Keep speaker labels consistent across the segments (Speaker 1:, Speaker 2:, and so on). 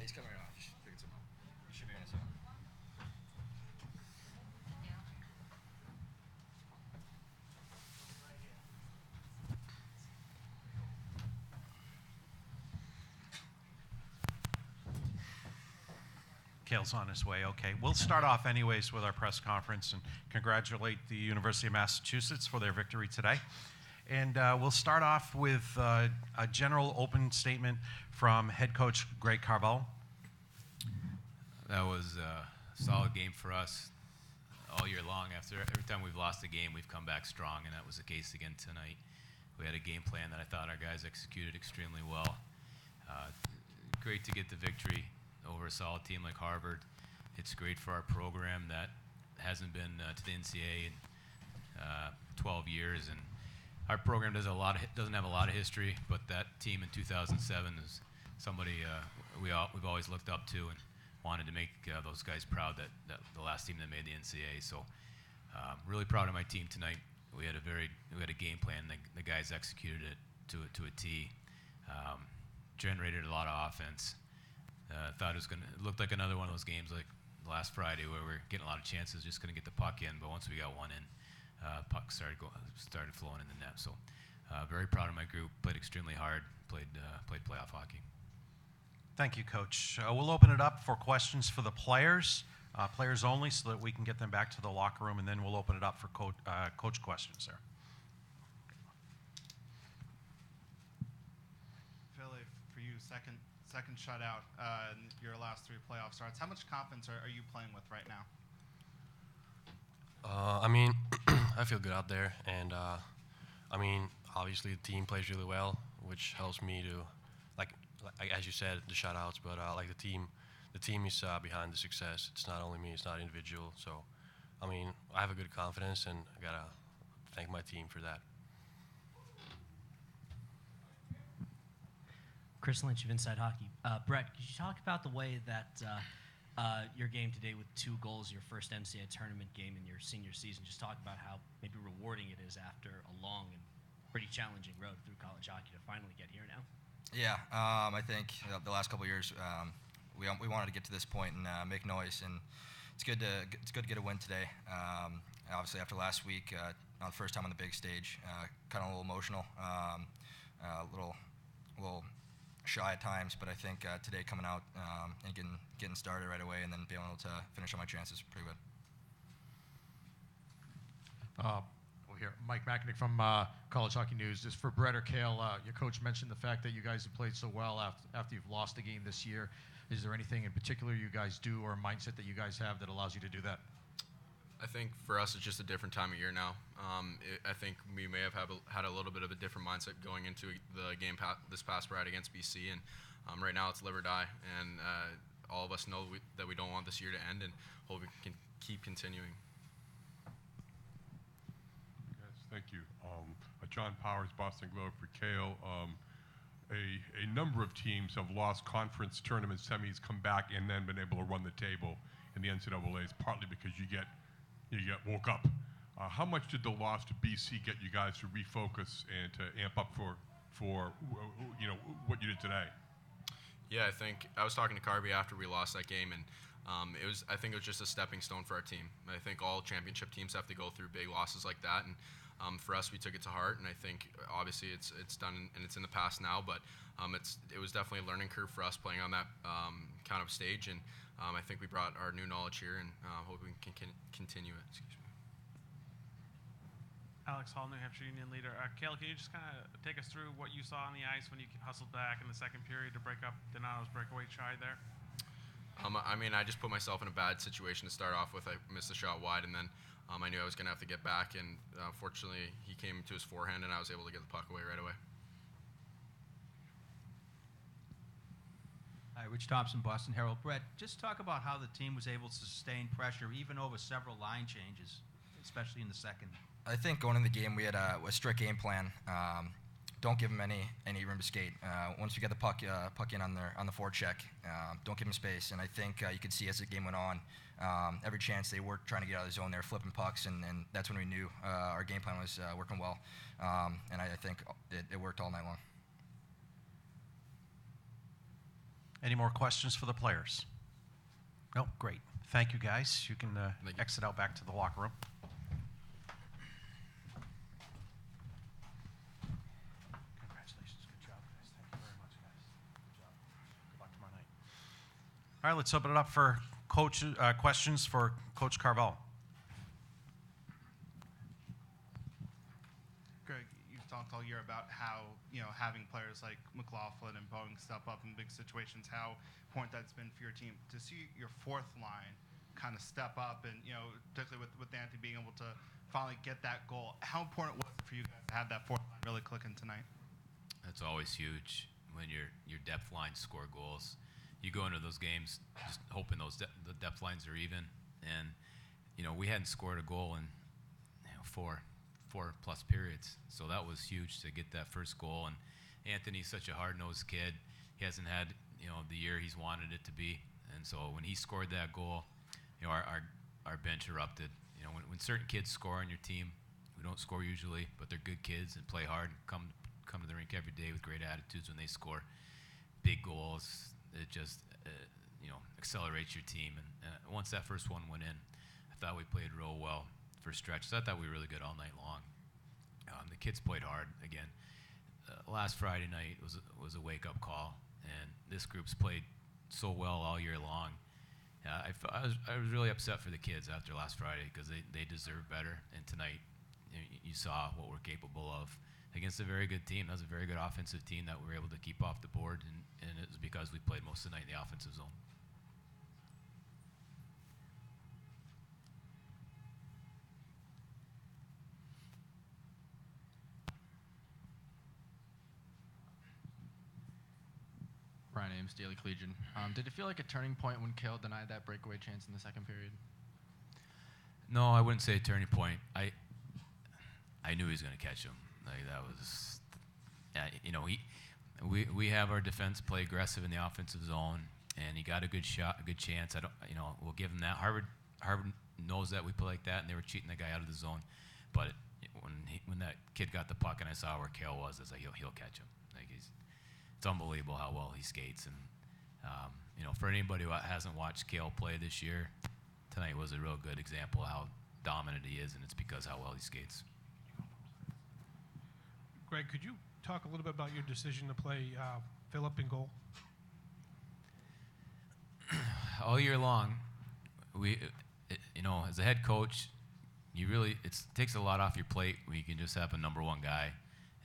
Speaker 1: he's coming right off. Just figured some out. He should be on his own.
Speaker 2: Cale's on his way. Okay. We'll start off anyways with our press conference and congratulate the University of Massachusetts for their victory today. And we'll start off with a general open statement from head coach Greg Carvel.
Speaker 3: That was a solid game for us all year long. Every time we've lost a game, we've come back strong, and that was the case again tonight. We had a game plan that I thought our guys executed extremely well. Great to get the victory over a solid team like Harvard. It's great for our program that hasn't been to the NCAA in 12 years, and our program doesn't have a lot of history, but that team in 2007 is somebody we've always looked up to and wanted to make those guys proud that the last team that made the NCAA. So really proud of my team tonight. We had a game plan. The guys executed it to a T. Generated a lot of offense. Thought it looked like another one of those games like last Friday where we're getting a lot of chances, just couldn't get the puck in. But once we got one in, puck started flowing in the net. So very proud of my group. Played extremely hard. Played playoff hockey.
Speaker 2: Thank you, Coach. We'll open it up for questions for the players, players only, so that we can get them back to the locker room, and then we'll open it up for coach questions there.
Speaker 4: Philly, for you, second shutout in your last 3 playoff starts. How much confidence are you playing with right now?
Speaker 5: I mean, I feel good out there, and I mean, obviously the team plays really well, which helps me to, like as you said, the shutouts. But like the team is behind the success. It's not only me; it's not individual. So, I mean, I have a good confidence, and I gotta thank my team for that.
Speaker 6: Chris Lynch of Inside Hockey. Brett, could you talk about the way that your game today with 2 goals, your first NCAA tournament game in your senior season, just talk about how maybe rewarding it is after a long and pretty challenging road through college hockey to finally get here now?
Speaker 1: Yeah, I think the last couple of years we wanted to get to this point and make noise, and it's good to get a win today. Obviously, after last week, not the first time on the big stage, kind of a little emotional, a little shy at times, but I think today coming out and getting started right away, and then being able to finish on my chances, pretty good.
Speaker 7: We'll hear Mike Macknick from College Hockey News. Just for Brett or Cale, your coach mentioned the fact that you guys have played so well after you've lost a game this year. Is there anything in particular you guys do or a mindset that you guys have that allows you to do that?
Speaker 8: I think for us it's just a different time of year now. I think we may have had a little bit of a different mindset going into the game this past Friday against BC, and right now it's live or die, and all of us know that we don't want this year to end, and hope we can keep continuing.
Speaker 9: Thank you. John Powers, Boston Globe for Cale. A number of teams have lost conference tournament semis, come back, and then been able to run the table in the NCAAs, partly because you get woke up. How much did the loss to BC get you guys to refocus and to amp up for what you did today?
Speaker 8: Yeah, I think I was talking to Carby after we lost that game, and I think it was just a stepping stone for our team. I think all championship teams have to go through big losses like that, and for us, we took it to heart. And I think obviously it's done and it's in the past now, but it was definitely a learning curve for us playing on that kind of stage, and I think we brought our new knowledge here, and hope we can continue it. Excuse me.
Speaker 10: Alex Hall, New Hampshire Union leader. Cale, can you just kind of take us through what you saw on the ice when you hustled back in the second period to break up Donato's breakaway try there?
Speaker 8: I mean, I just put myself in a bad situation to start off with. I missed a shot wide, and then I knew I was going to have to get back, and fortunately he came to his forehand, and I was able to get the puck away right away.
Speaker 11: Hi, Rich Thompson, Boston Herald. Brett, just talk about how the team was able to sustain pressure even over several line changes, especially in the second.
Speaker 1: I think going into the game, we had a strict game plan. Don't give them any room to skate. Once we get the puck in on the forecheck, don't give them space. And I think you could see as the game went on, every chance they were trying to get out of the zone, they were flipping pucks, and that's when we knew our game plan was working well. And I think it worked all night long.
Speaker 2: Any more questions for the players? No? Great. Thank you, guys. You can exit out back to the locker room. Congratulations. Good job, guys. Thank you very much, guys. Good job. Good luck tomorrow night. All right, let's open it up for questions for Coach Carvel.
Speaker 4: Greg, you've talked all year about how, having players like McLaughlin and Boeing step up in big situations, how important that's been for your team. To see your fourth line kind of step up and, particularly with Anthony being able to finally get that goal, how important was it for you guys to have that fourth line really clicking tonight?
Speaker 3: That's always huge when your depth lines score goals. You go into those games just hoping the depth lines are even, and we hadn't scored a goal in 4+ periods, so that was huge to get that first goal. And Anthony's such a hard-nosed kid; he hasn't had the year he's wanted it to be, and so when he scored that goal, our bench erupted. When certain kids score on your team, we don't score usually, but they're good kids and play hard and come to the rink every day with great attitudes. When they score big goals, it just accelerates your team. And once that first one went in, I thought we played real well for stretches. I thought we were really good all night long. The kids played hard again. Last Friday night was a wake-up call, and this group's played so well all year long. I was really upset for the kids after last Friday because they deserve better. And tonight, you saw what we're capable of against a very good team. That was a very good offensive team that we were able to keep off the board, and it was because we played most of the night in the offensive zone.
Speaker 12: Brian Ames, Daily Collegian. Did it feel like a turning point when Kale denied that breakaway chance in the second period?
Speaker 3: No, I wouldn't say a turning point. I knew he was going to catch him. Like that was, we have our defense play aggressive in the offensive zone, and he got a good shot, a good chance. We'll give him that. Harvard knows that we play like that, and they were cheating the guy out of the zone. But when that kid got the puck and I saw where Kale was, I was like, he'll catch him. Like it's unbelievable how well he skates. And for anybody who hasn't watched Kale play this year, tonight was a real good example of how dominant he is, and it's because how well he skates.
Speaker 13: Greg, could you talk a little bit about your decision to play Phillip in goal?
Speaker 3: All year long, as a head coach, it takes a lot off your plate when you can just have a number one guy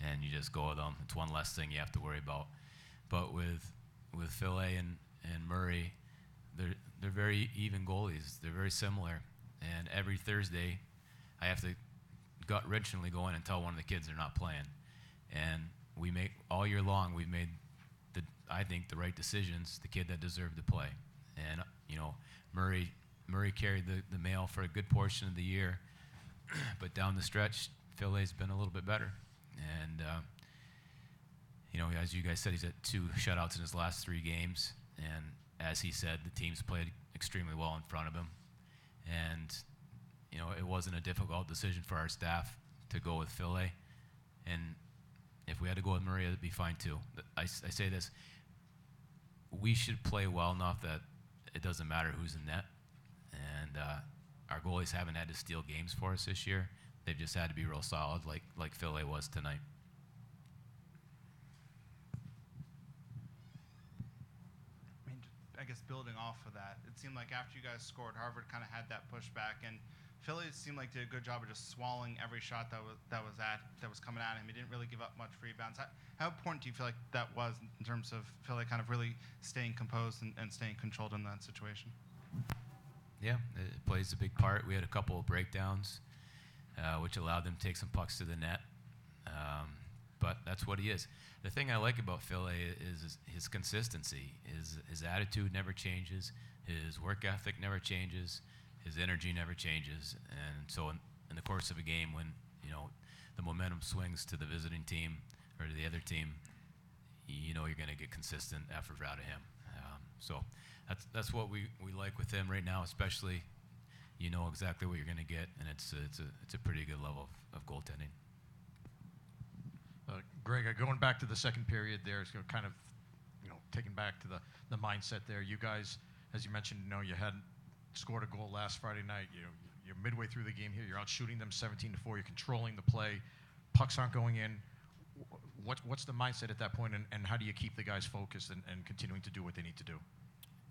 Speaker 3: and you just go with them. It's one less thing you have to worry about. But with Phil A and Murray, they're very even goalies. They're very similar. And every Thursday, I have to gut-wrenchingly go in and tell one of the kids they're not playing. And all year long, we've made, I think, the right decisions, the kid that deserved to play. And, Murray carried the mail for a good portion of the year. But down the stretch, Phil A's been a little bit better. And, as you guys said, he's at 2 shutouts in his last 3 games. And as he said, the team's played extremely well in front of him. And, it wasn't a difficult decision for our staff to go with Phil A. And if we had to go with Murray, it'd be fine too. I say this, we should play well enough that it doesn't matter who's in net. And our goalies haven't had to steal games for us this year. They've just had to be real solid like Phil A was tonight.
Speaker 4: I guess building off of that, it seemed like after you guys scored, Harvard kind of had that pushback, and Philly seemed like did a good job of just swallowing every shot that was coming at him. He didn't really give up much rebounds. How important do you feel like that was in terms of Philly kind of really staying composed and staying controlled in that situation?
Speaker 3: Yeah, it plays a big part. We had a couple of breakdowns, which allowed them to take some pucks to the net. But that's what he is. The thing I like about Phil A is his consistency. His attitude never changes. His work ethic never changes. His energy never changes. And so in the course of a game, when the momentum swings to the visiting team or to the other team, you're going to get consistent effort out of him. So that's what we like with him right now, especially you know exactly what you're going to get, and it's a pretty good level of goaltending.
Speaker 7: Greg, going back to the second period there, it's kind of, taking back to the mindset there. You guys, as you mentioned, you hadn't scored a goal last Friday night. You're midway through the game here. You're out shooting them 17-4. You're controlling the play. Pucks aren't going in. What's the mindset at that point, and how do you keep the guys focused and continuing to do what they need to do?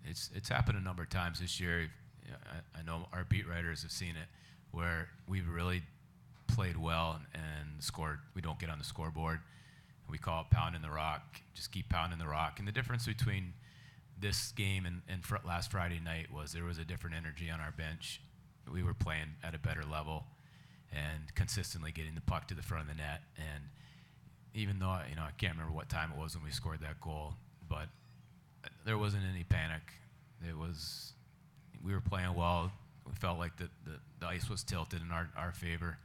Speaker 3: It's happened a number of times this year. I know our beat writers have seen it, where we've really played well and scored. We don't get on the scoreboard. We call it pounding the rock. Just keep pounding the rock. And the difference between this game and last Friday night was there was a different energy on our bench. We were playing at a better level and consistently getting the puck to the front of the net. And even though I can't remember what time it was when we scored that goal, but there wasn't any panic. We were playing well. We felt like the ice was tilted in our favor,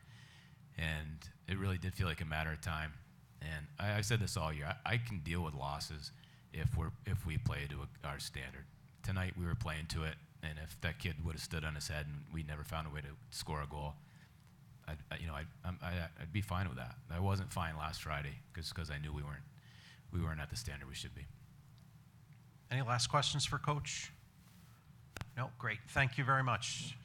Speaker 3: and it really did feel like a matter of time. And I said this all year. I can deal with losses if we play to our standard. Tonight we were playing to it, and if that kid would have stood on his head and we never found a way to score a goal, I'd be fine with that. I wasn't fine last Friday because I knew we weren't at the standard we should be.
Speaker 2: Any last questions for Coach? No? Great. Thank you very much.